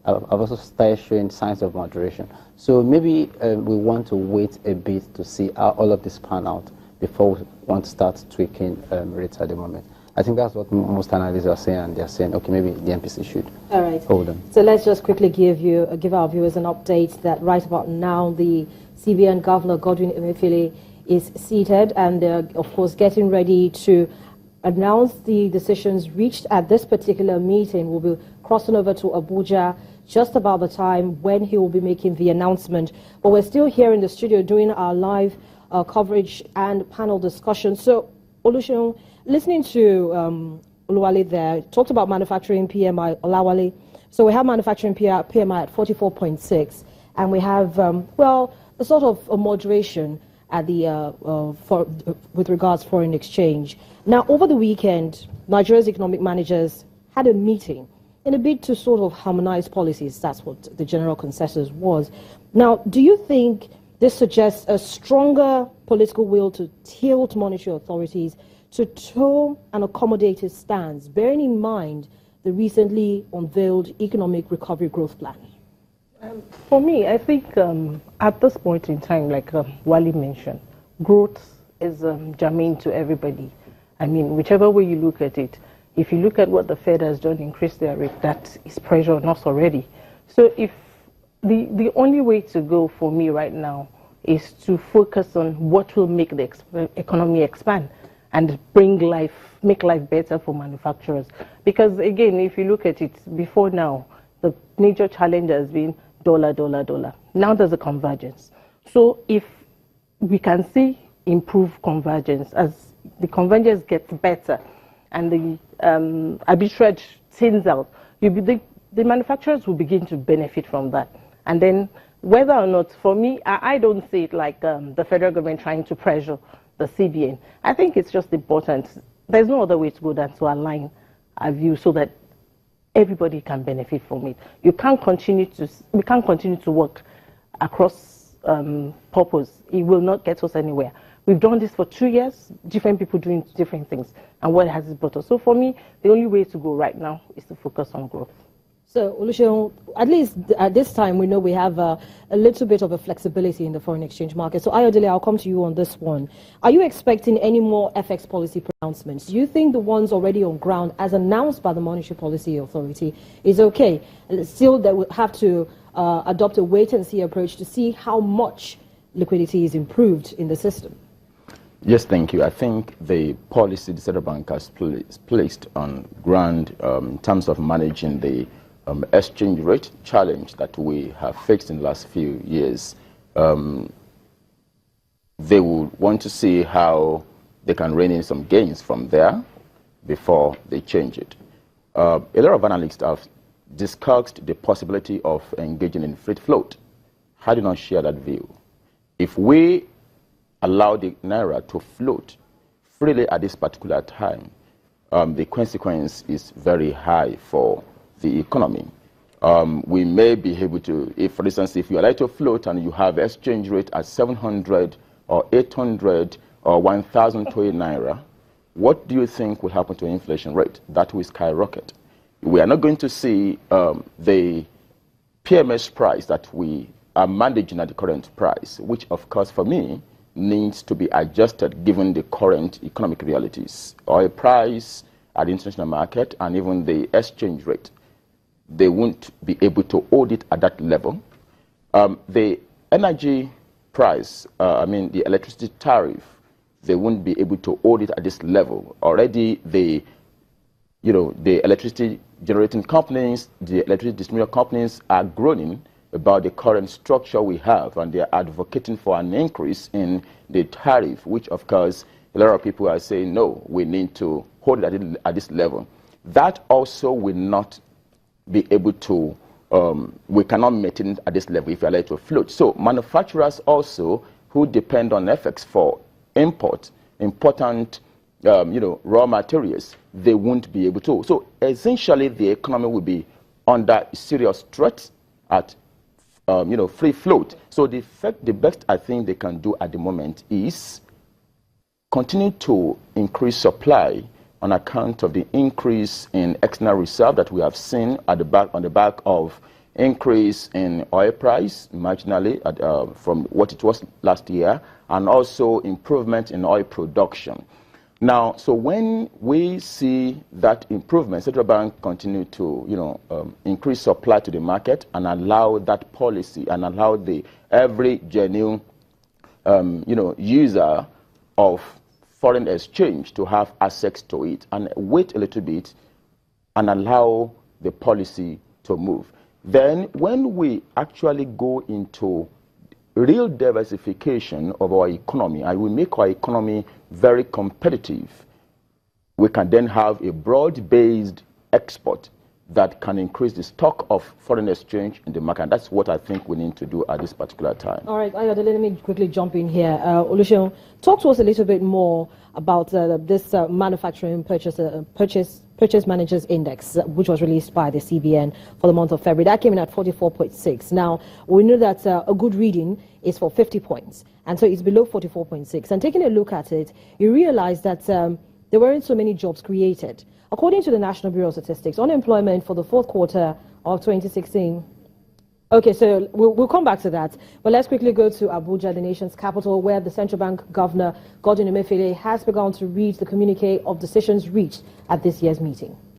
have also started showing signs of moderation. So maybe we want to wait a bit to see how all of this pan out before we want to start tweaking rates at the moment. I think that's what most analysts are saying, and they're saying, okay, maybe the MPC should hold on. So let's just quickly give our viewers an update that right about now the CBN Governor Godwin Emefiele is seated, and they're of course getting ready to announce the decisions reached at this particular meeting. We'll be crossing over to Abuja just about the time when he will be making the announcement. But we're still here in the studio doing our live coverage and panel discussion. So, Oluseun, listening to Oluwale there, talked about manufacturing PMI, Olawale. So we have manufacturing PMI at 44.6, and we have, a sort of a moderation at the with regards to foreign exchange. Now, over the weekend, Nigeria's economic managers had a meeting in a bid to sort of harmonize policies. That's what the general consensus was. Now, do you think this suggests a stronger political will to tilt monetary authorities to toe an accommodative stance, bearing in mind the recently unveiled economic recovery growth plan? For me, I think at this point in time, like Wally mentioned, growth is germane to everybody. I mean, whichever way you look at it, if you look at what the Fed has done, increase their rate, that is pressure on us already. So if the only way to go for me right now is to focus on what will make the economy expand and make life better for manufacturers. Because again, if you look at it, before now, the major challenge has been dollar, dollar, dollar. Now there's a convergence. So if we can see improved convergence, as the convergence gets better and the arbitrage thins out, the manufacturers will begin to benefit from that. And then whether or not, for me, I don't see it like the federal government trying to pressure the CBN. I think it's just important. There's no other way to go than to align our view so that everybody can benefit from it. We can't continue to work across purpose. It will not get us anywhere. We've done this for 2 years, different people doing different things. And what has it brought us? So for me, the only way to go right now is to focus on growth. So, Oluseun, at least at this time, we know we have a little bit of a flexibility in the foreign exchange market. So, Ayodele, I'll come to you on this one. Are you expecting any more FX policy pronouncements? Do you think the ones already on ground, as announced by the Monetary Policy Authority, is okay? Still, they will have to adopt a wait-and-see approach to see how much liquidity is improved in the system. Yes, thank you. I think the policy the Central Bank has placed on ground in terms of managing the exchange rate challenge that we have faced in the last few years, they will want to see how they can rein in some gains from there before they change it. A lot of analysts have discussed the possibility of engaging in free float. I do not share that view. If we allow the Naira to float freely at this particular time, the consequence is very high for the economy. We may be able to, if for instance, if you allow it to float and you have exchange rate at 700 or 800 or 1,000 to a Naira, what do you think will happen to inflation rate? That will skyrocket. We are not going to see the PMS price that we are managing at the current price, which of course for me needs to be adjusted given the current economic realities. Oil price at the international market and even the exchange rate. They won't be able to hold it at that level. The energy price, the electricity tariff, they won't be able to hold it at this level. Already the electricity generating companies, the electricity distribution companies are groaning about the current structure we have, and they are advocating for an increase in the tariff, which of course a lot of people are saying, no, we need to hold it at this level. That also will not be able to, we cannot maintain it at this level if you allow it to float. So manufacturers also who depend on FX for important raw materials, they won't be able to. So essentially the economy will be under serious threat at free float. So the best I think they can do at the moment is continue to increase supply on account of the increase in external reserve that we have seen on the back of increase in oil price marginally from what it was last year, and also improvement in oil production. Now, so when we see that improvement, Central Bank continue to, increase supply to the market and allow that policy and allow every genuine, user of foreign exchange to have access to it, and wait a little bit and allow the policy to move. Then when we actually go into real diversification of our economy and we make our economy very competitive, we can then have a broad-based export that can increase the stock of foreign exchange in the market. And that's what I think we need to do at this particular time. All right, Ayode, let me quickly jump in here. Oluseun, talk to us a little bit more about this manufacturing purchase managers index, which was released by the CBN for the month of February. That came in at 44.6. Now, we know that a good reading is for 50 points, and so it's below 44.6. And taking a look at it, you realize that there weren't so many jobs created. According to the National Bureau of Statistics, unemployment for the fourth quarter of 2016. Okay, so we'll come back to that. But let's quickly go to Abuja, the nation's capital, where the central bank governor, Godwin Emefiele, has begun to read the communique of decisions reached at this year's meeting.